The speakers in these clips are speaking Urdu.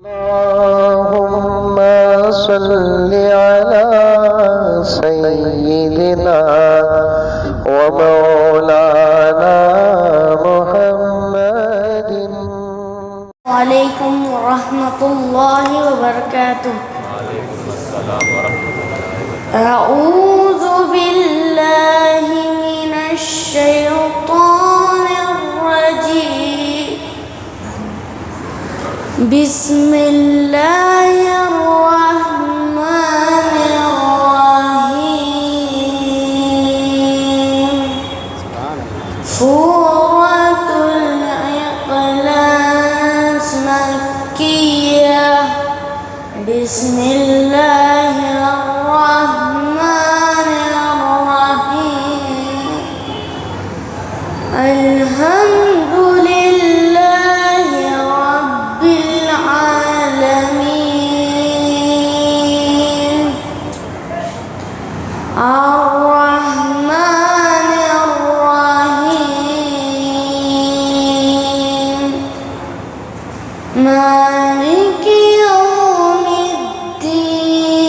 اللهم صل على سيدنا ومولانا محمد. وعلیکم ورحمۃ اللہ وبرکاتہ. اعوذ باللہ من الشیطان الرجیم. بسم اللہ الرحمن الرحیم. سورۃ الاخلاص مکیہ. بسم اللہ الرحمن الرحیم. الحمد للہ رب العالمین. الرحمن الرحیم. مالک یوم الدین.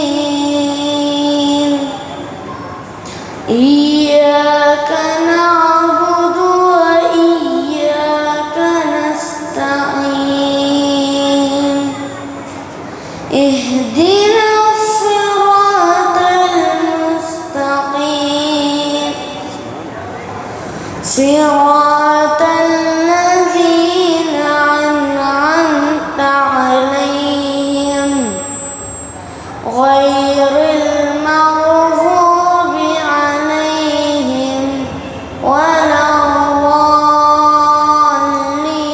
ایاک نعبد وإیاک نستعین. اهدنا الصراط المستقیم. صراط الذین أنعمت عليهم غير المغضوب عليهم ولا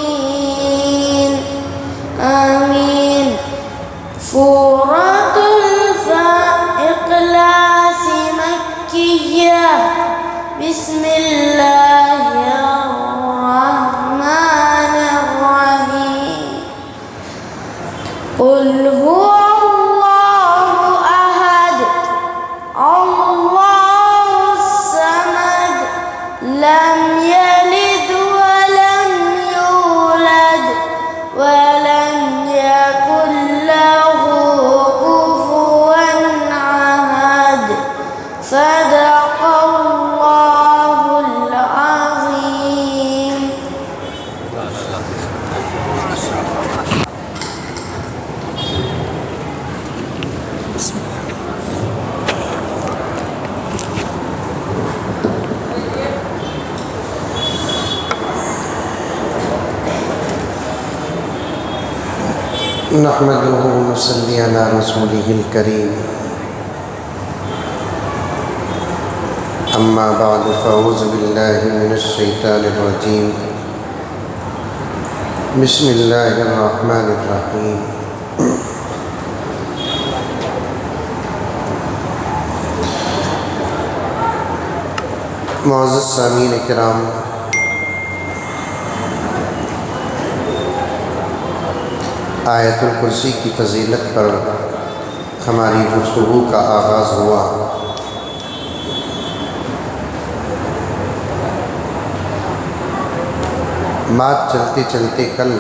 الضالين. آمين. سورة الإخلاص مكية. بسم الله الرحمن الرحيم. قل هو الله أحد الله الصمد لم يلد ولم يولد ولم يكن له كفوا أحد. صدق الله العظيم. نحمده ونصلي على رسوله الكريم. أما بعد فأعوذ بالله من الشيطان الرجيم. بسم الله الرحمن الرحيم. معزز سامعین کرام، آیت الکرسی کی فضیلت پر ہماری گفتگو کا آغاز ہوا. بات چلتے چلتے کل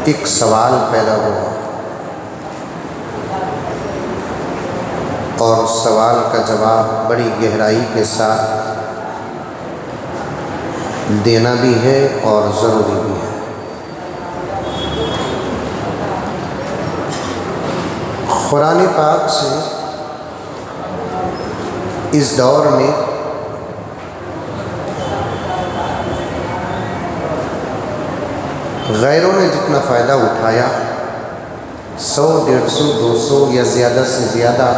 ایک سوال پیدا ہوا اور اس سوال کا جواب بڑی گہرائی کے ساتھ دینا بھی ہے اور ضروری بھی ہے. قرآن پاک سے اس دور میں غیروں نے جتنا فائدہ اٹھایا 100 150 200 یا زیادہ سے زیادہ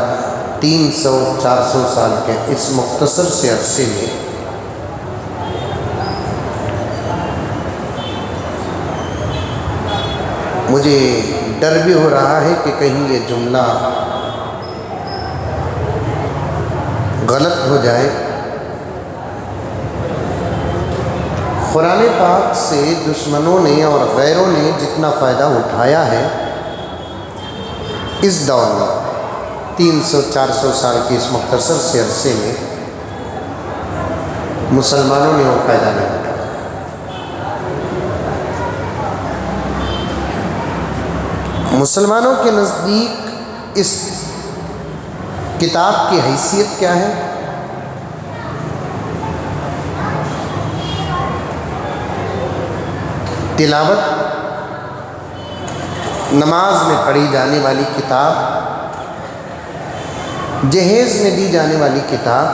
300 400 سال کے اس مختصر سے عرصے میں مجھے ڈر بھی ہو رہا ہے کہ کہیں یہ جملہ غلط ہو جائے. قرآن پاک سے دشمنوں نے اور غیروں نے جتنا فائدہ اٹھایا ہے اس دور میں 300 400 سال کے اس مختصر سے عرصے میں مسلمانوں نے وہ فائدہ نہیں اٹھایا. مسلمانوں کے نزدیک اس کتاب کی حیثیت کیا ہے؟ تلاوت، نماز میں پڑھی جانے والی کتاب، جہیز میں دی جانے والی کتاب۔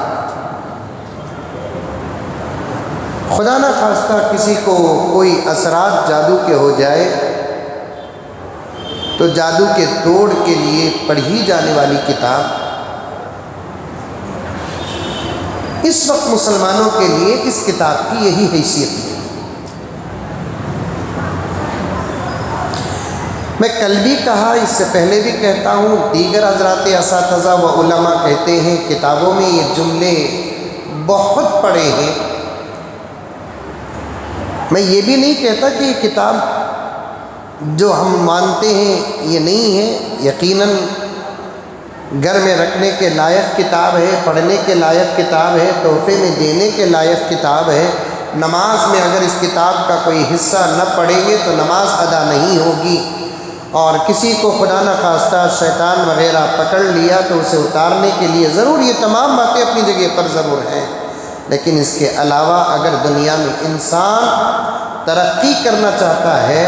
خدا نہ خواستہ کسی کو کوئی اثرات جادو کے ہو جائے تو جادو کے توڑ کے لیے پڑھی جانے والی کتاب۔ اس وقت مسلمانوں کے لیے اس کتاب کی یہی حیثیت ہے۔ میں کل بھی کہا، اس سے پہلے بھی کہتا ہوں، دیگر حضرات اساتذہ و علماء کہتے ہیں کتابوں میں یہ جملے بہت پڑے ہیں۔ میں یہ بھی نہیں کہتا کہ یہ کتاب جو ہم مانتے ہیں یہ نہیں ہے، یقیناً گھر میں رکھنے کے لائق کتاب ہے، پڑھنے کے لائق کتاب ہے، تحفے میں دینے کے لائق کتاب ہے۔ نماز میں اگر اس کتاب کا کوئی حصہ نہ پڑھیں گے تو نماز ادا نہیں ہوگی، اور کسی کو خدا نہ خواستہ شیطان وغیرہ پکڑ لیا تو اسے اتارنے کے لیے ضرور یہ تمام باتیں اپنی جگہ پر ضرور ہیں، لیکن اس کے علاوہ اگر دنیا میں انسان ترقی کرنا چاہتا ہے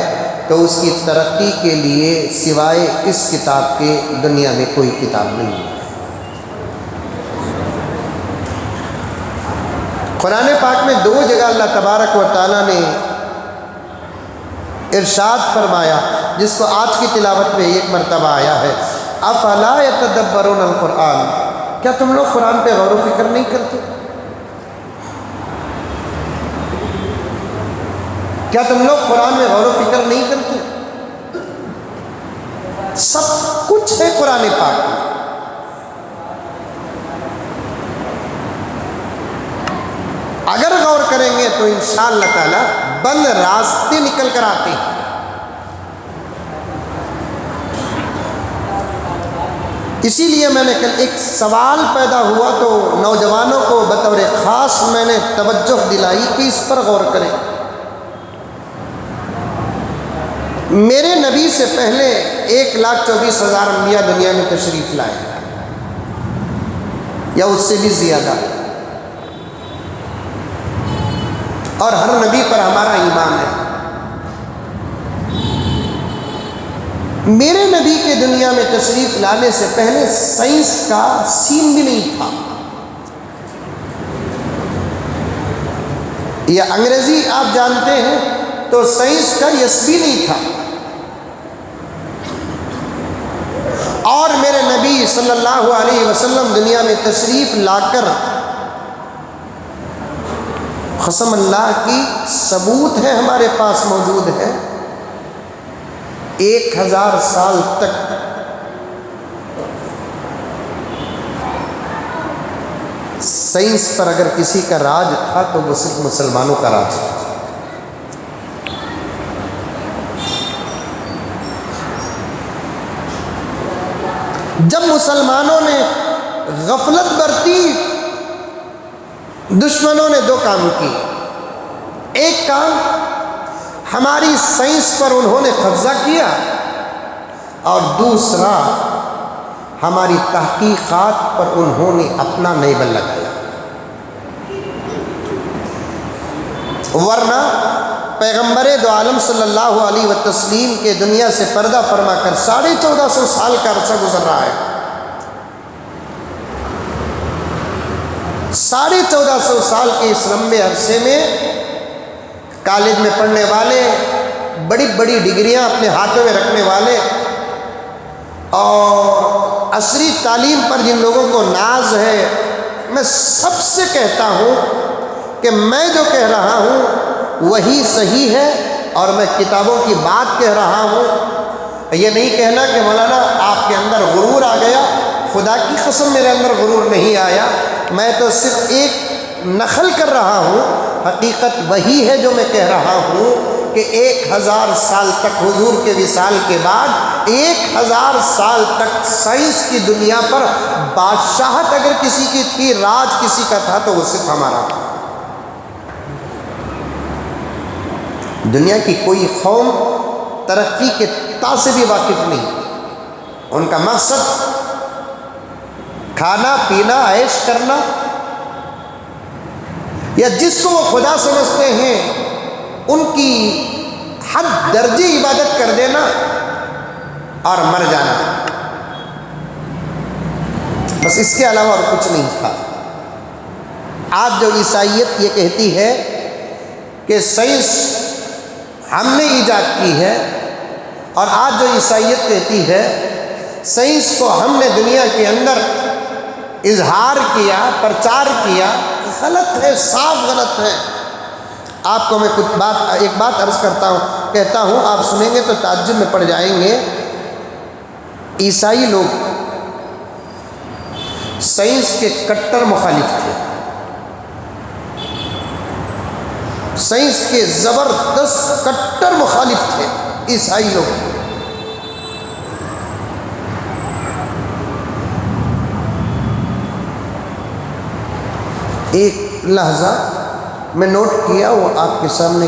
تو اس کی ترقی کے لیے سوائے اس کتاب کے دنیا میں کوئی کتاب نہیں ہے۔ قرآن پاک میں 2 جگہ اللہ تبارک و تعالیٰ نے ارشاد فرمایا، جس کو آج کی تلاوت میں 1 مرتبہ آیا ہے، افلا یتدبرون القرآن، کیا تم لوگ قرآن پہ غور و فکر نہیں کرتے؟ کیا تم لوگ قرآن میں غور و فکر نہیں کرتے؟ سب کچھ ہے قرآن پاک میں۔ اگر غور کریں گے تو انشاءاللہ تعالی بند راستے نکل کر آتے ہیں۔ اسی لیے میں نے کل ایک سوال پیدا ہوا تو نوجوانوں کو بطور خاص میں نے توجہ دلائی کہ اس پر غور کریں۔ میرے نبی سے پہلے 1,24,000 انبیاء دنیا میں تشریف لائے، یا اس سے بھی زیادہ، اور ہر نبی پر ہمارا ایمان ہے۔ میرے نبی کے دنیا میں تشریف لانے سے پہلے سائنس کا سین بھی نہیں تھا، یا انگریزی آپ جانتے ہیں تو سائنس کا یس بھی نہیں تھا۔ اور میرے نبی صلی اللہ علیہ وسلم دنیا میں تشریف لا کر، قسم اللہ کی ثبوت ہے ہمارے پاس موجود ہے، 1000 سال تک سائنس پر اگر کسی کا راج تھا تو وہ صرف مسلمانوں کا راج تھا۔ جب مسلمانوں نے غفلت برتی، دشمنوں نے 2 کام کیے۔ ایک کام، ہماری سائنس پر انہوں نے قبضہ کیا، اور دوسرا ہماری تحقیقات پر انہوں نے اپنا نیبل لگایا۔ ورنہ پیغمبر دو عالم صلی اللہ علیہ وسلم کے دنیا سے پردہ فرما کر 1450 سال کا عرصہ گزر رہا ہے۔ 1450 سال کے اس لمبے عرصے میں کالج میں پڑھنے والے، بڑی بڑی ڈگریاں اپنے ہاتھوں میں رکھنے والے، اور عصری تعلیم پر جن لوگوں کو ناز ہے، میں سب سے کہتا ہوں کہ میں جو کہہ رہا ہوں وہی صحیح ہے، اور میں کتابوں کی بات کہہ رہا ہوں۔ یہ نہیں کہنا کہ مولانا آپ کے اندر غرور آ گیا، خدا کی قسم میرے اندر غرور نہیں آیا، میں تو صرف ایک نقل کر رہا ہوں۔ حقیقت وہی ہے جو میں کہہ رہا ہوں کہ 1000 سال تک حضور کے وصال کے بعد 1000 سال تک سائنس کی دنیا پر بادشاہت اگر کسی کی تھی، راج کسی کا تھا، تو وہ صرف ہمارا تھا۔ دنیا کی کوئی قوم ترقی کے تا سے بھی واقف نہیں. ان کا مقصد کھانا پینا عیش کرنا، یا جس کو وہ خدا سمجھتے ہیں ان کی حد درجے عبادت کر دینا اور مر جانا، بس اس کے علاوہ اور کچھ نہیں تھا. آج جو عیسائیت یہ کہتی ہے کہ سائنس ہم نے ایجاد کی ہے، اور آج جو عیسائیت کہتی ہے سائنس کو ہم نے دنیا کے اندر اظہار کیا، پرچار کیا، غلط ہے، صاف غلط ہے. آپ کو میں ایک بات عرض کہتا ہوں، آپ سنیں گے تو تعجب میں پڑ جائیں گے. عیسائی لوگ سائنس کے کٹر مخالف تھے، سائنس کے زبردست کٹر مخالف تھے عیسائی لوگ. ایک لحظہ میں نوٹ کیا، وہ آپ کے سامنے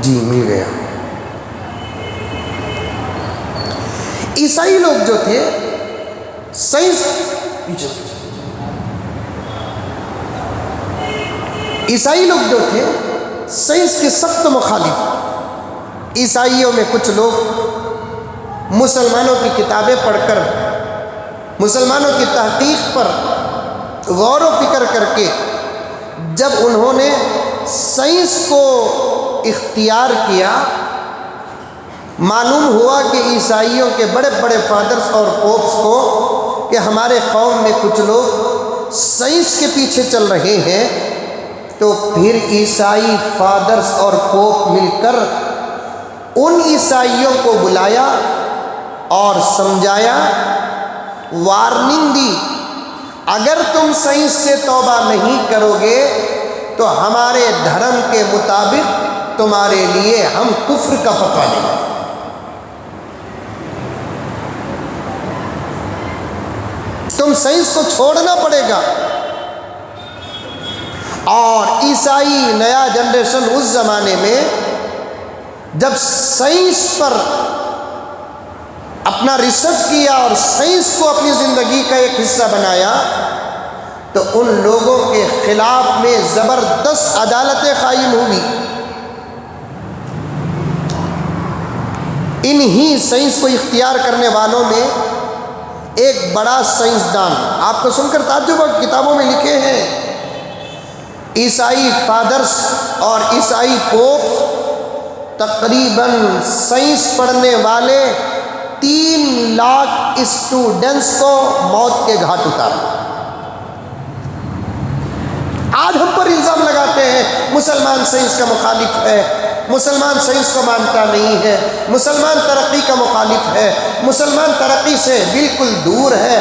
جی مل گیا. عیسائی لوگ جو تھے سائنس عیسائی لوگ جو تھے سائنس کے سخت مخالف. عیسائیوں میں کچھ لوگ مسلمانوں کی کتابیں پڑھ کر، مسلمانوں کی تحقیق پر غور و فکر کر کے جب انہوں نے سائنس کو اختیار کیا، معلوم ہوا کہ عیسائیوں کے بڑے بڑے فادرز اور پوپس کو کہ ہمارے قوم میں کچھ لوگ سائنس کے پیچھے چل رہے ہیں، تو پھر عیسائی فادرز اور پوپ مل کر ان عیسائیوں کو بلایا اور سمجھایا، وارننگ دی، اگر تم سائنس سے توبہ نہیں کرو گے تو ہمارے دھرم کے مطابق تمہارے لیے ہم کفر کا فتویٰ دیں گے. تم سائنس کو چھوڑنا پڑے گا. اور عیسائی نیا جنریشن اس زمانے میں جب سائنس پر اپنا ریسرچ کیا اور سائنس کو اپنی زندگی کا ایک حصہ بنایا، تو ان لوگوں کے خلاف میں زبردست عدالتیں قائم ہوئی. انہی سائنس کو اختیار کرنے والوں میں ایک بڑا سائنسدان، آپ کو سن کر تعجب ہوگا، کتابوں میں لکھے ہیں، عیسائی فادرز اور عیسائی پوپ تقریباً سائنس پڑھنے والے 3 لاکھ اسٹوڈنٹس کو موت کے گھاٹ اتارا. آج ہم پر الزام لگاتے ہیں مسلمان سائنس کا مخالف ہے، مسلمان سائنس کو مانتا نہیں ہے، مسلمان ترقی کا مخالف ہے، مسلمان ترقی سے بالکل دور ہے،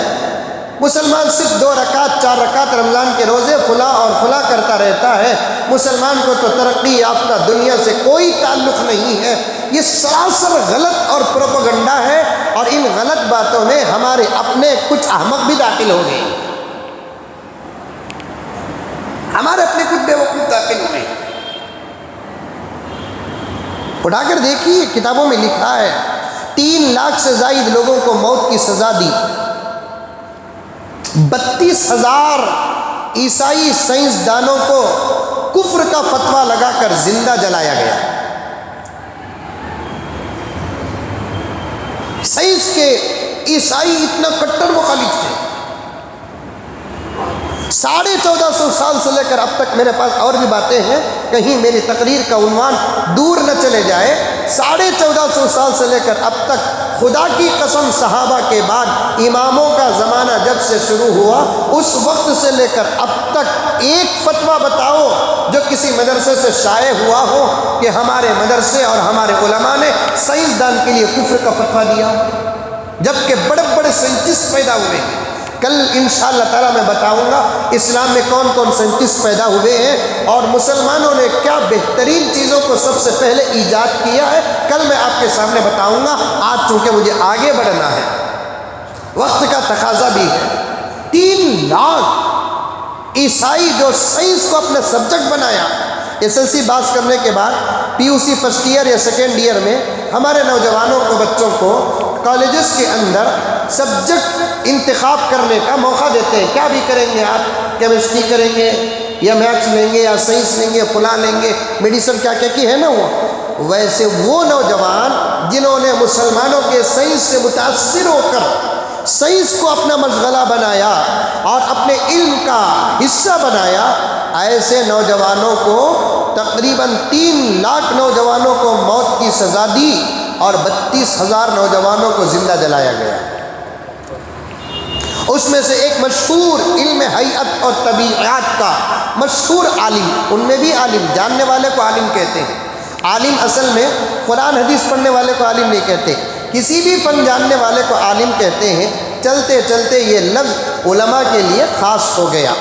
مسلمان صرف 2 رکعت 4 رکعت رمضان کے روزے فلاں اور فلاں کرتا رہتا ہے، مسلمان کو تو ترقی یافتہ دنیا سے کوئی تعلق نہیں ہے. یہ سراسر غلط اور پروپیگنڈا ہے، اور ان غلط باتوں میں ہمارے اپنے کچھ احمق بھی داخل ہو گئے، ہمارے اپنے کچھ بیوقوف داخل ہوئے. اٹھا کر دیکھیے، کتابوں میں لکھا ہے 3 لاکھ سے زائد لوگوں کو موت کی سزا دی، 32,000 عیسائی سائنسدانوں کو کفر کا فتویٰ لگا کر زندہ جلایا گیا. سائنس کے عیسائی اتنا کٹر مخالف تھے. 1450 سال سے لے کر اب تک، میرے پاس اور بھی باتیں ہیں، کہیں میری تقریر کا عنوان دور نہ چلے جائے. 1450 سال سے لے کر اب تک، خدا کی قسم صحابہ کے بعد اماموں کا زمانہ جب سے شروع ہوا اس وقت سے لے کر اب تک ایک فتویٰ بتاؤ جو کسی مدرسے سے شائع ہوا ہو کہ ہمارے مدرسے اور ہمارے علماء نے سائنسدان کے لیے کفر کا فتویٰ دیا، جبکہ بڑے بڑے سائنٹسٹ پیدا ہوئے ہیں. کل انشاءاللہ تعالیٰ میں بتاؤں گا اسلام میں کون کون سائنٹسٹ پیدا ہوئے ہیں اور مسلمانوں نے کیا بہترین چیزوں کو سب سے پہلے ایجاد کیا ہے. کل میں آپ کے سامنے بتاؤں گا. آج چونکہ مجھے آگے بڑھنا ہے، وقت کا تقاضا بھی ہے، 3 لاکھ عیسائی جو سائنس کو اپنا سبجیکٹ بنایا، SSLC پاس کرنے کے بعد PUC فرسٹ ایئر یا سیکنڈ ایئر میں ہمارے نوجوانوں کو، بچوں کو کالجز کے اندر سبجیکٹ انتخاب کرنے کا موقع دیتے ہیں. کیا بھی کریں گے آپ؟ کیمسٹری کریں گے یا میتھس لیں گے یا سائنس لیں گے، فلاں لیں گے، میڈیسن کیا کیا کی ہے نا وہ. ویسے وہ نوجوان جنہوں نے مسلمانوں کے سائنس سے متاثر ہو کر سائنس کو اپنا مشغلہ بنایا اور اپنے علم کا حصہ بنایا، ایسے نوجوانوں کو تقریباً 3 لاکھ نوجوانوں کو موت کی سزا دی اور 32,000 نوجوانوں کو زندہ جلایا گیا. اس میں سے ایک مشہور علم حیات اور طبیعیات کا مشہور عالم، ان میں بھی عالم، جاننے والے کو عالم کہتے ہیں. عالم اصل میں قرآن حدیث پڑھنے والے کو عالم نہیں کہتے، کسی بھی فن جاننے والے کو عالم کہتے ہیں. چلتے چلتے یہ لفظ علماء کے لیے خاص ہو گیا.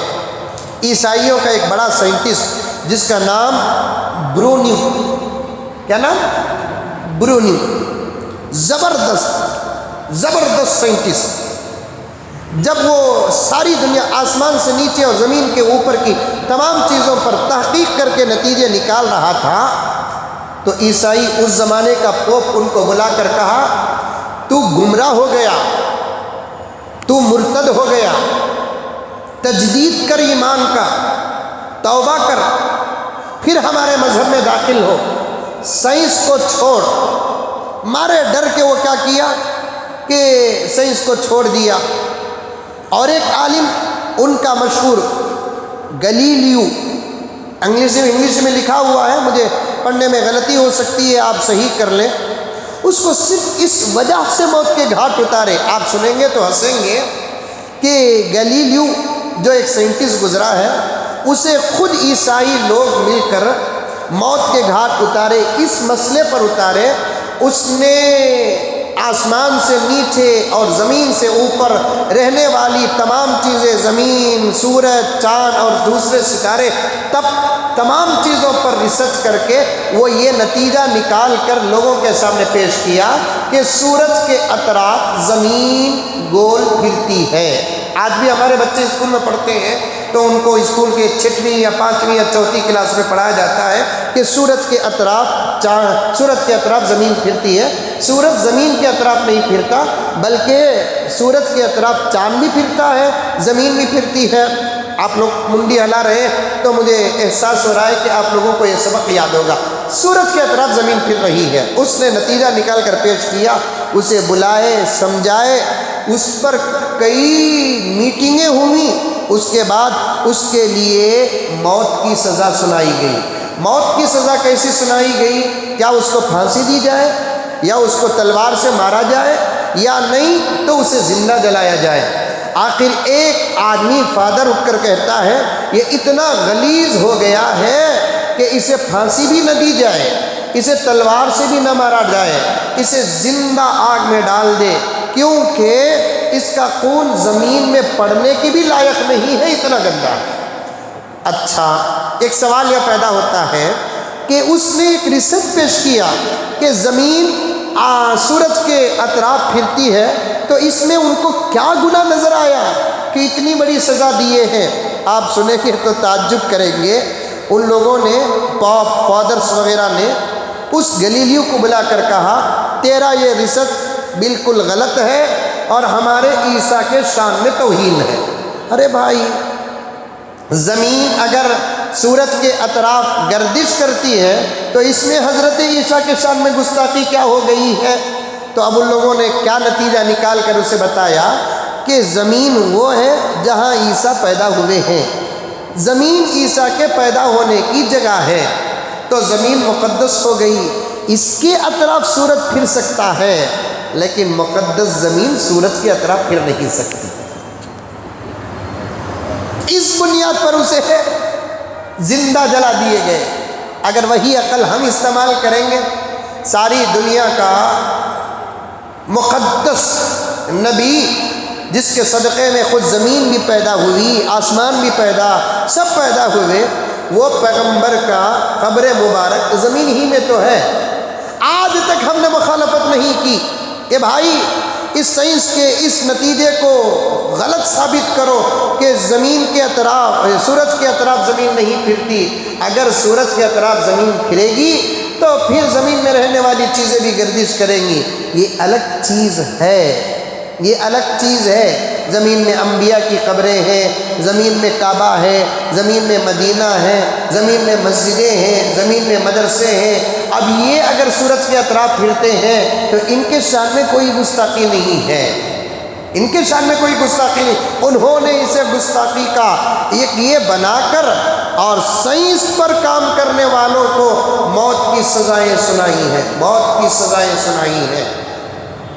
عیسائیوں کا ایک بڑا سائنٹسٹ جس کا نام برونیو، کیا نام؟ برونیو، زبردست سائنٹسٹ. جب وہ ساری دنیا آسمان سے نیچے اور زمین کے اوپر کی تمام چیزوں پر تحقیق کر کے نتیجے نکال رہا تھا، تو عیسائی اس زمانے کا پوپ ان کو بلا کر کہا، تو گمراہ ہو گیا، تو مرتد ہو گیا، تجدید کر ایمان کا، توبہ کر، پھر ہمارے مذہب میں داخل ہو، سائنس کو چھوڑ. مارے ڈر کے وہ کیا کیا کہ سائنس کو چھوڑ دیا. اور ایک عالم ان کا مشہور گلیلیو، انگلش میں لکھا ہوا ہے، مجھے پڑھنے میں غلطی ہو سکتی ہے، آپ صحیح کر لیں. اس کو صرف اس وجہ سے موت کے گھاٹ اتارے. آپ سنیں گے تو ہنسیں گے کہ گلیلیو جو ایک سائنٹسٹ گزرا ہے، اسے خود عیسائی لوگ مل کر موت کے گھاٹ اتارے. اس مسئلے پر اتارے، اس نے آسمان سے نیچے اور زمین سے اوپر رہنے والی تمام چیزیں، زمین، سورج، چاند اور دوسرے ستارے، تمام چیزوں پر ریسرچ کر کے وہ یہ نتیجہ نکال کر لوگوں کے سامنے پیش کیا کہ سورج کے اطراف زمین گول پھرتی ہے. آج بھی ہمارے بچے اسکول میں پڑھتے ہیں تو ان کو اسکول کے 6ویں یا 5ویں یا 4تھی کلاس میں پڑھایا جاتا ہے کہ سورج کے اطراف زمین پھرتی ہے. سورج زمین کے اطراف نہیں پھرتا، بلکہ سورج کے اطراف چاند بھی پھرتا ہے، زمین بھی پھرتی ہے. آپ لوگ منڈی ہلا رہے ہیں تو مجھے احساس ہو رہا ہے کہ آپ لوگوں کو یہ سبق یاد ہوگا. سورج کے اطراف زمین پھر رہی ہے. اس نے نتیجہ نکال کر پیش کیا، اسے بلائے، سمجھائے، اس پر کئی میٹنگیں ہوئیں. اس کے بعد اس کے لیے موت کی سزا سنائی گئی. موت کی سزا کیسی سنائی گئی؟ کیا اس کو پھانسی دی جائے، یا اس کو تلوار سے مارا جائے، یا نہیں تو اسے زندہ جلایا جائے. آخر ایک آدمی فادر اٹھ کر کہتا ہے یہ اتنا غلیظ ہو گیا ہے کہ اسے پھانسی بھی نہ دی جائے، اسے تلوار سے بھی نہ مارا جائے، اسے زندہ آگ میں ڈال دے، کیونکہ اس کا خون زمین میں پڑنے کی بھی لائق نہیں ہے، اتنا گندا ہے. اچھا، ایک سوال یہ پیدا ہوتا ہے کہ اس نے ایک ریسرچ پیش کیا کہ زمین سورج کے اطراف پھرتی ہے، تو اس میں ان کو کیا گناہ نظر آیا کہ اتنی بڑی سزا دیے ہیں. آپ سنیں گے تو تعجب کریں گے. ان لوگوں نے، پاپ فادرز وغیرہ نے اس گلیلیو کو بلا کر کہا تیرا یہ ریسرچ بالکل غلط ہے اور ہمارے عیسیٰ کے شان میں توہین ہے. ارے بھائی، زمین اگر سورج کے اطراف گردش کرتی ہے تو اس میں حضرت عیسیٰ کے شان میں گستاخی کیا ہو گئی ہے؟ تو اب ان لوگوں نے کیا نتیجہ نکال کر اسے بتایا کہ زمین وہ ہے جہاں عیسیٰ پیدا ہوئے ہیں، زمین عیسیٰ کے پیدا ہونے کی جگہ ہے، تو زمین مقدس ہو گئی. اس کے اطراف سورج پھر سکتا ہے، لیکن مقدس زمین سورج کے اطراف پھر نہیں سکتی. اس بنیاد پر اسے زندہ جلا دیے گئے. اگر وہی عقل ہم استعمال کریں گے، ساری دنیا کا مقدس نبی جس کے صدقے میں خود زمین بھی پیدا ہوئی، آسمان بھی پیدا، سب پیدا ہوئے، وہ پیغمبر کا قبر مبارک زمین ہی میں تو ہے. آج تک ہم نے مخالفت نہیں کی. کہ بھائی اس سائنس کے اس نتیجے کو غلط ثابت کرو کہ زمین کے اطراف سورج کے اطراف زمین نہیں پھرتی. اگر سورج کے اطراف زمین پھرے گی تو پھر زمین میں رہنے والی چیزیں بھی گردش کریں گی. یہ الگ چیز ہے، یہ الگ چیز ہے. زمین میں انبیاء کی قبریں ہیں، زمین میں کعبہ ہے، زمین میں مدینہ ہے، زمین میں مسجدیں ہیں، زمین میں مدرسے ہیں. اب یہ اگر سورج کے اطراف پھرتے ہیں تو ان کے شان میں کوئی گستاخی نہیں ہے، ان کے شان میں کوئی گستاخی نہیں. انہوں نے اسے گستاخی کا یہ بنا کر اور سائنس پر کام کرنے والوں کو موت کی سزائیں سنائی ہیں، موت کی سزائیں سنائی ہیں.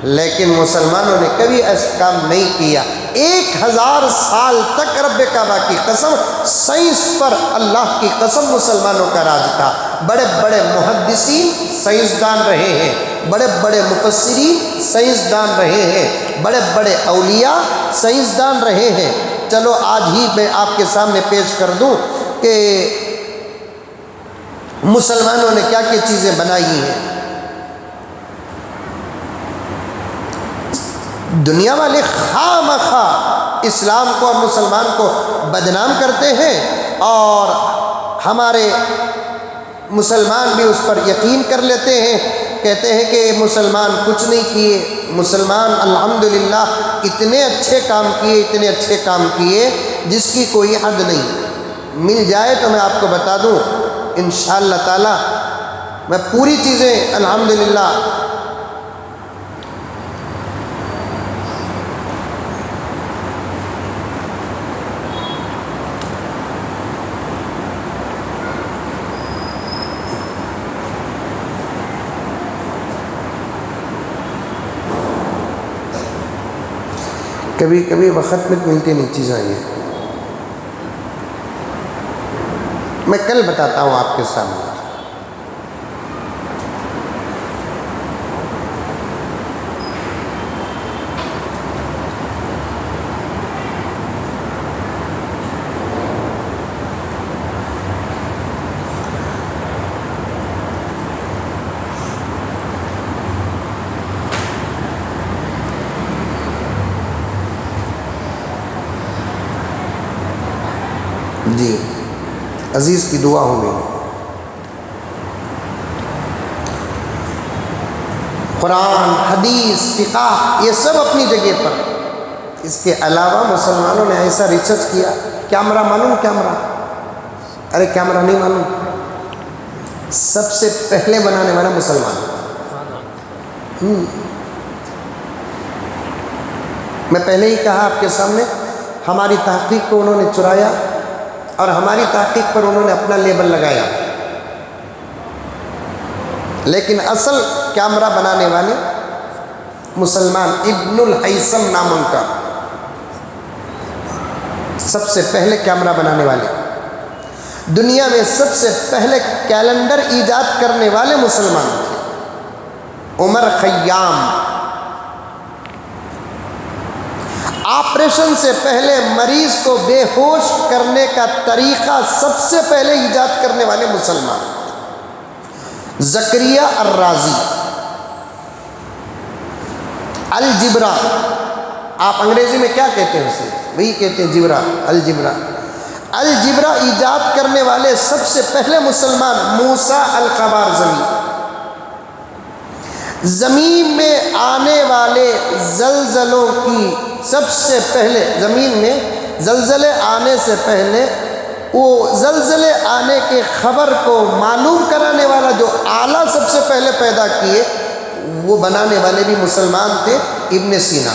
لیکن مسلمانوں نے کبھی ایسا کام نہیں کیا. 1000 سال تک رب کعبہ کی قسم، سائنس پر اللہ کی قسم مسلمانوں کا راج تھا. بڑے بڑے محدثین سائنسدان رہے ہیں، بڑے بڑے مفسرین سائنسدان رہے ہیں، بڑے بڑے اولیاء سائنسدان رہے ہیں. چلو آج ہی میں آپ کے سامنے پیش کر دوں کہ مسلمانوں نے کیا کیا چیزیں بنائی ہیں. دنیا والے خواہ مخواہ اسلام کو اور مسلمان کو بدنام کرتے ہیں اور ہمارے مسلمان بھی اس پر یقین کر لیتے ہیں. کہتے ہیں کہ مسلمان کچھ نہیں کیے، مسلمان الحمدللہ اتنے اچھے کام کیے، اتنے اچھے کام کیے جس کی کوئی حد نہیں. مل جائے تو میں آپ کو بتا دوں انشاءاللہ تعالی میں پوری چیزیں الحمدللہ کبھی کبھی وقت میں ملتی نہیں چیزیں. یہ میں کل بتاتا ہوں آپ کے سامنے. جی عزیز کی دعا ہوگی. قرآن، حدیث، فقہ یہ سب اپنی جگہ پر. اس کے علاوہ مسلمانوں نے ایسا ریسرچ کیا. کیمرہ معلوم؟ کیمرہ؟ ارے کیمرہ نہیں معلوم؟ سب سے پہلے بنانے والا مسلمان. میں پہلے ہی کہا آپ کے سامنے، ہماری تحقیق کو انہوں نے چرایا اور ہماری تحقیق پر انہوں نے اپنا لیبل لگایا. لیکن اصل کیمرہ بنانے والے مسلمان، ابن الہیثم نام ان کا، سب سے پہلے کیمرہ بنانے والے. دنیا میں سب سے پہلے کیلنڈر ایجاد کرنے والے مسلمان تھے. عمر خیام. آپریشن سے پہلے مریض کو بے ہوش کرنے کا طریقہ سب سے پہلے ایجاد کرنے والے مسلمان. زکریہ الرازی. الجبرا، آپ انگریزی میں کیا کہتے ہیں اسے؟ وہی کہتے ہیں جبرا، الجبرا. الجبرا ایجاد کرنے والے سب سے پہلے مسلمان موسیٰ الخوارزمی. زمین میں آنے والے زلزلوں کی سب سے پہلے، زمین میں زلزلے آنے سے پہلے وہ زلزلے آنے کے خبر کو معلوم کرانے والا جو آلہ سب سے پہلے پیدا کیے وہ بنانے والے بھی مسلمان تھے، ابن سینا.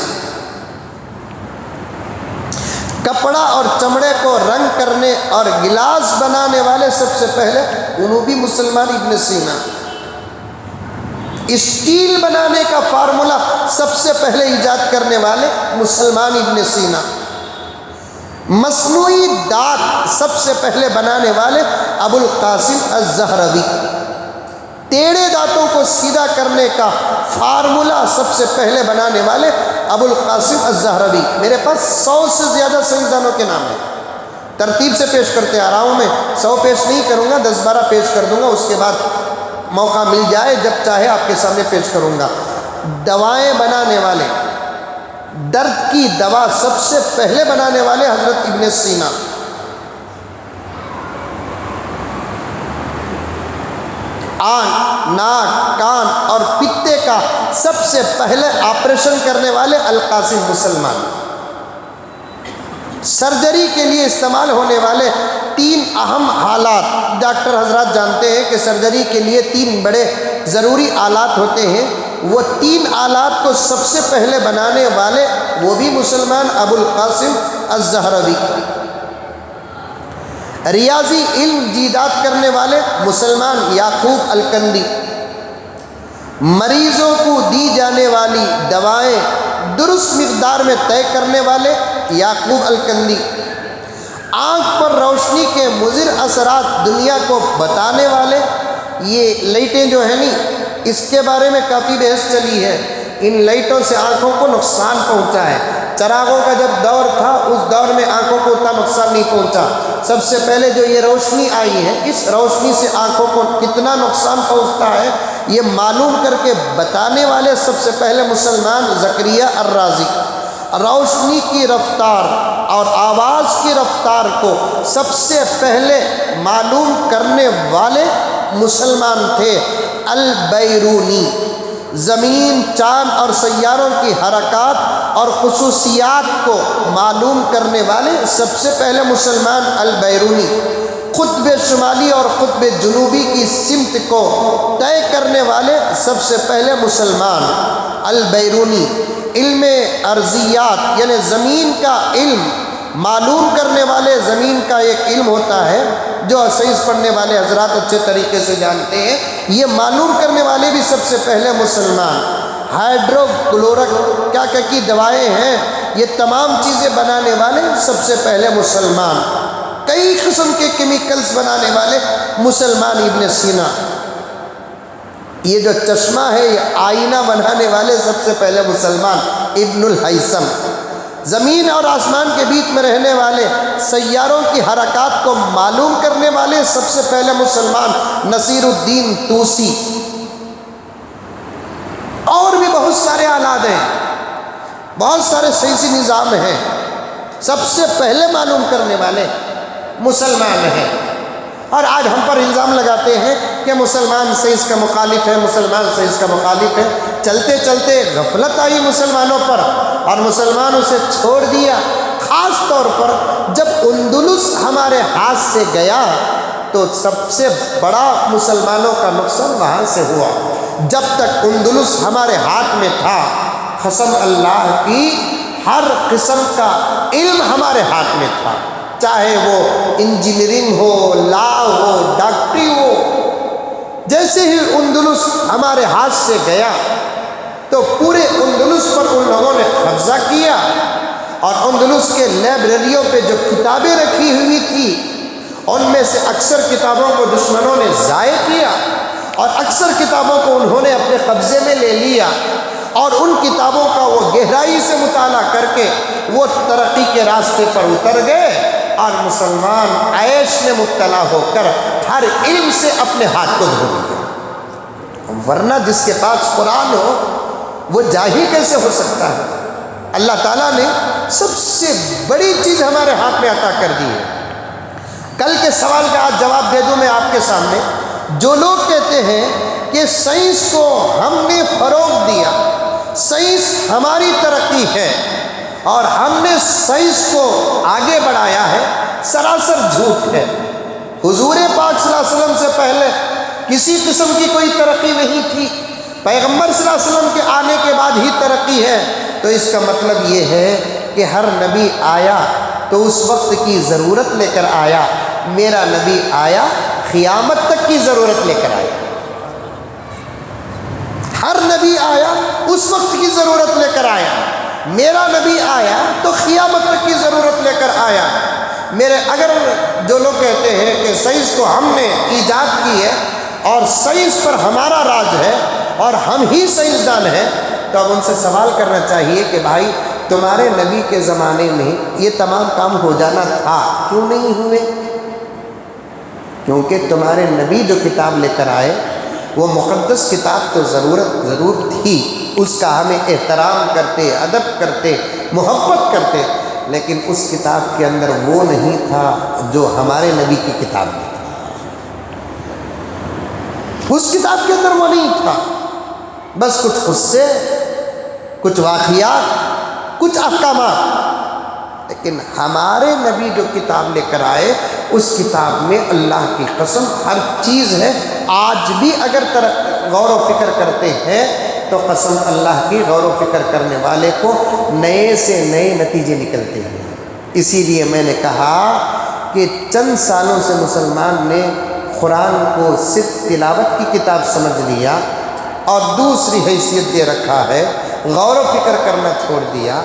کپڑا اور چمڑے کو رنگ کرنے اور گلاس بنانے والے سب سے پہلے انہوں بھی مسلمان، ابن سینا. اسٹیل بنانے کا فارمولا سب سے پہلے ایجاد کرنے والے مسلمان، ابن سینا. مصنوعی دانت سب سے پہلے بنانے والے ابو القاسم الزہروی. ٹیڑھے دانتوں کو سیدھا کرنے کا فارمولا سب سے پہلے بنانے والے ابو القاسم الزہروی. میرے پاس 100 سے زیادہ سائنسدانوں کے نام ہیں. ترتیب سے پیش کرتے آ رہا ہوں. میں 100 پیش نہیں کروں گا، 10-12 پیش کر دوں گا. اس کے بعد موقع مل جائے جب چاہے آپ کے سامنے پیش کروں گا. دوائیں بنانے والے، درد کی دوا سب سے پہلے بنانے والے حضرت ابن سینا۔ آنکھ، ناک، کان اور پتے کا سب سے پہلے آپریشن کرنے والے القاسم مسلمان۔ سرجری کے لیے استعمال ہونے والے 3 اہم آلات، ڈاکٹر حضرات جانتے ہیں کہ سرجری کے لیے 3 بڑے ضروری آلات ہوتے ہیں، وہ 3 آلات کو سب سے پہلے بنانے والے وہ بھی مسلمان ابو القاسم الزہروی۔ ریاضی علم ایجاد کرنے والے مسلمان یعقوب الکندی۔ مریضوں کو دی جانے والی دوائیں درست مقدار میں طے کرنے والے یعقوب الکندی۔ آنکھ پر روشنی کے مضر اثرات دنیا کو بتانے والے، یہ لائٹیں جو ہیں نہیں، اس کے بارے میں کافی بحث چلی ہے، ان لائٹوں سے آنکھوں کو نقصان پہنچا ہے۔ چراغوں کا جب دور تھا اس دور میں آنکھوں کو اتنا نقصان نہیں پہنچا، سب سے پہلے جو یہ روشنی آئی ہے اس روشنی سے آنکھوں کو کتنا نقصان پہنچتا ہے یہ معلوم کر کے بتانے والے سب سے پہلے مسلمان زکریا الرازی۔ روشنی کی رفتار اور آواز کی رفتار کو سب سے پہلے معلوم کرنے والے مسلمان تھے البیرونی۔ زمین، چاند اور سیاروں کی حرکات اور خصوصیات کو معلوم کرنے والے سب سے پہلے مسلمان البیرونی۔ قطب شمالی اور قطب جنوبی کی سمت کو طے کرنے والے سب سے پہلے مسلمان البیرونی۔ علم ارضیات یعنی زمین کا علم معلوم کرنے والے، زمین کا ایک علم ہوتا ہے جو سائنس پڑھنے والے حضرات اچھے طریقے سے جانتے ہیں، یہ معلوم کرنے والے بھی سب سے پہلے مسلمان۔ ہائیڈرو کلورک کیا کی دوائیں ہیں، یہ تمام چیزیں بنانے والے سب سے پہلے مسلمان۔ کئی قسم کے کیمیکلز بنانے والے مسلمان ابن سینا۔ یہ جو چشمہ ہے یہ آئینہ بنانے والے سب سے پہلے مسلمان ابن الہیثم۔ زمین اور آسمان کے بیچ میں رہنے والے سیاروں کی حرکات کو معلوم کرنے والے سب سے پہلے مسلمان نصیر الدین طوسی۔ اور بھی بہت سارے آلات ہیں، بہت سارے سائنسی نظام ہیں، سب سے پہلے معلوم کرنے والے مسلمان ہیں۔ اور آج ہم پر الزام لگاتے ہیں کہ مسلمان سائنس کا مخالف ہے، مسلمان سائنس کا مخالف ہے۔ چلتے چلتے غفلت آئی مسلمانوں پر اور مسلمان اسے چھوڑ دیا۔ خاص طور پر جب اندلس ہمارے ہاتھ سے گیا تو سب سے بڑا مسلمانوں کا نقصان وہاں سے ہوا۔ جب تک اندلس ہمارے ہاتھ میں تھا قسم اللہ کی ہر قسم کا علم ہمارے ہاتھ میں تھا، چاہے وہ انجینئرنگ ہو، لا ہو، ڈاکٹری ہو۔ جیسے ہی اندلس ہمارے ہاتھ سے گیا تو پورے اندلس پر ان لوگوں نے قبضہ کیا اور اندلس کے لائبریریوں پہ جو کتابیں رکھی ہوئی تھی ان میں سے اکثر کتابوں کو دشمنوں نے ضائع کیا اور اکثر کتابوں کو انہوں نے اپنے قبضے میں لے لیا اور ان کتابوں کا وہ گہرائی سے مطالعہ کر کے وہ ترقی کے راستے پر اتر گئے اور مسلمان عیش میں مبتلا ہو کر ہر علم سے اپنے ہاتھ کو دھو لیا۔ ورنہ جس کے پاس قرآن ہو وہ جاہل کیسے ہو سکتا ہے؟ اللہ تعالیٰ نے سب سے بڑی چیز ہمارے ہاتھ میں عطا کر دی ہے۔ کل کے سوال کا آج جواب دے دوں میں آپ کے سامنے۔ جو لوگ کہتے ہیں کہ سائنس کو ہم نے فروغ دیا، سائنس ہماری ترقی ہے اور ہم نے سائنس کو آگے بڑھایا ہے، سراسر جھوٹ ہے۔ حضور پاک صلی اللہ علیہ وسلم سے پہلے کسی قسم کی کوئی ترقی نہیں تھی، پیغمبر صلی اللہ علیہ وسلم کے آنے کے بعد ہی ترقی ہے۔ تو اس کا مطلب یہ ہے کہ ہر نبی آیا تو اس وقت کی ضرورت لے کر آیا، میرا نبی آیا قیامت تک کی ضرورت لے کر آیا۔ ہر نبی آیا اس وقت کی ضرورت لے کر آیا، میرا نبی آیا تو قیامت تک کی ضرورت لے کر آیا۔ اگر جو لوگ کہتے ہیں کہ سائنس کو ہم نے ایجاد کی ہے اور سائنس پر ہمارا راج ہے اور ہم ہی سائنسدان ہیں، تو اب ان سے سوال کرنا چاہیے کہ بھائی تمہارے نبی کے زمانے میں یہ تمام کام ہو جانا تھا، کیوں نہیں ہوئے؟ کیونکہ تمہارے نبی جو کتاب لے کر آئے وہ مقدس کتاب تو ضرور تھی، اس کا ہمیں احترام کرتے، ادب کرتے، محبت کرتے، لیکن اس کتاب کے اندر وہ نہیں تھا جو ہمارے نبی کی کتاب میں تھا۔ اس کتاب کے اندر وہ نہیں تھا، بس کچھ قصے، کچھ واقعات، کچھ احکامات۔ لیکن ہمارے نبی جو کتاب لے کر آئے، اس کتاب میں اللہ کی قسم ہر چیز ہے۔ آج بھی اگر غور و فکر کرتے ہیں تو قسم اللہ کی، غور و فکر کرنے والے کو نئے سے نئے نتیجے نکلتے ہیں۔ اسی لیے میں نے کہا کہ چند سالوں سے مسلمان نے قرآن کو صرف تلاوت کی کتاب سمجھ لیا اور دوسری حیثیت دے رکھا ہے، غور و فکر کرنا چھوڑ دیا۔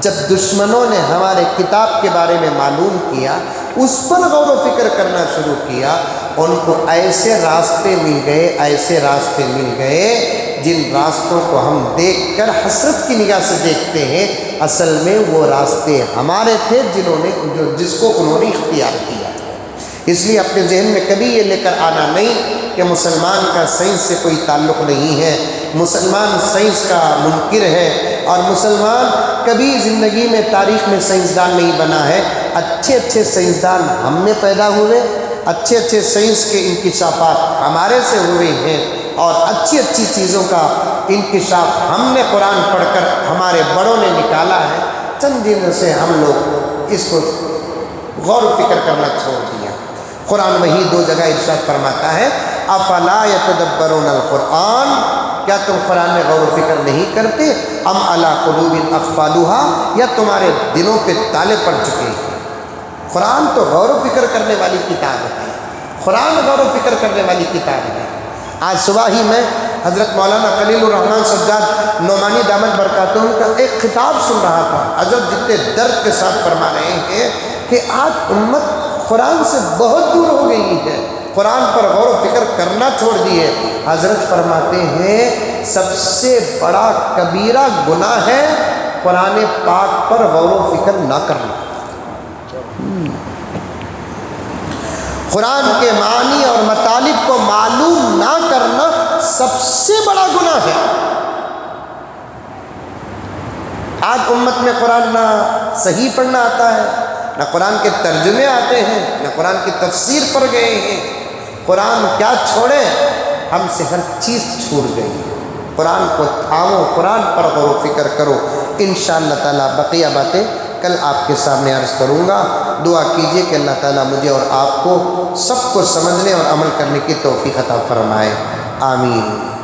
جب دشمنوں نے ہمارے کتاب کے بارے میں معلوم کیا، اس پر غور و فکر کرنا شروع کیا، ان کو ایسے راستے مل گئے، ایسے راستے مل گئے جن راستوں کو ہم دیکھ کر حسرت کی نگاہ سے دیکھتے ہیں، اصل میں وہ راستے ہمارے تھے جس کو انہوں نے اختیار کیا۔ اس لیے اپنے ذہن میں کبھی یہ لے کر آنا نہیں کہ مسلمان کا سائنس سے کوئی تعلق نہیں ہے، مسلمان سائنس کا منکر ہے، اور مسلمان کبھی زندگی میں تاریخ میں سائنسدان نہیں بنا ہے۔ اچھے اچھے سائنسدان ہم میں پیدا ہوئے، اچھے اچھے سائنس کے انکشافات ہمارے سے ہوئے ہیں، اور اچھی اچھی چیزوں کا انکشاف ہم نے قرآن پڑھ کر ہمارے بڑوں نے نکالا ہے۔ چند دنوں سے ہم لوگ اس کو غور و فکر کرنا چھوڑ دیا۔ قرآن وہی دو جگہ ارشاد فرماتا ہے، افلا یتدبرون القرآن، کیا تم قرآن میں غور و فکر نہیں کرتے؟ ام علی قلوب اقفالها، یا تمہارے دلوں پہ تالے پڑ چکے ہیں۔ قرآن تو غور و فکر کرنے والی کتاب ہے، قرآن غور و فکر کرنے والی کتاب ہے۔ آج صبح ہی میں حضرت مولانا خلیل الرحمن سجاد نعمانی دامت برکاتہم کا ایک خطاب سن رہا تھا۔ حضرت جتنے درد کے ساتھ فرما رہے ہیں کہ آج امت قرآن سے بہت دور ہو گئی ہے، قرآن پر غور و فکر کرنا چھوڑ دیے۔ حضرت فرماتے ہیں سب سے بڑا کبیرہ گناہ ہے قرآن پاک پر غور و فکر نہ کرنا۔ قرآن کے معنی اور مطالب کو معلوم نہ کرنا سب سے بڑا گناہ ہے۔ آج امت میں قرآن نہ صحیح پڑھنا آتا ہے، نہ قرآن کے ترجمے آتے ہیں، نہ قرآن کی تفسیر پڑھ گئے ہیں۔ قرآن کیا چھوڑے، ہم سے ہر چیز چھوٹ گئی۔ قرآن کو تھامو، قرآن پر غور و فکر کرو۔ انشاءاللہ تعالیٰ بقیہ باتیں کل آپ کے سامنے عرض کروں گا۔ دعا کیجئے کہ اللہ تعالیٰ مجھے اور آپ کو سب کو سمجھنے اور عمل کرنے کی توفیق عطا فرمائے، آمین۔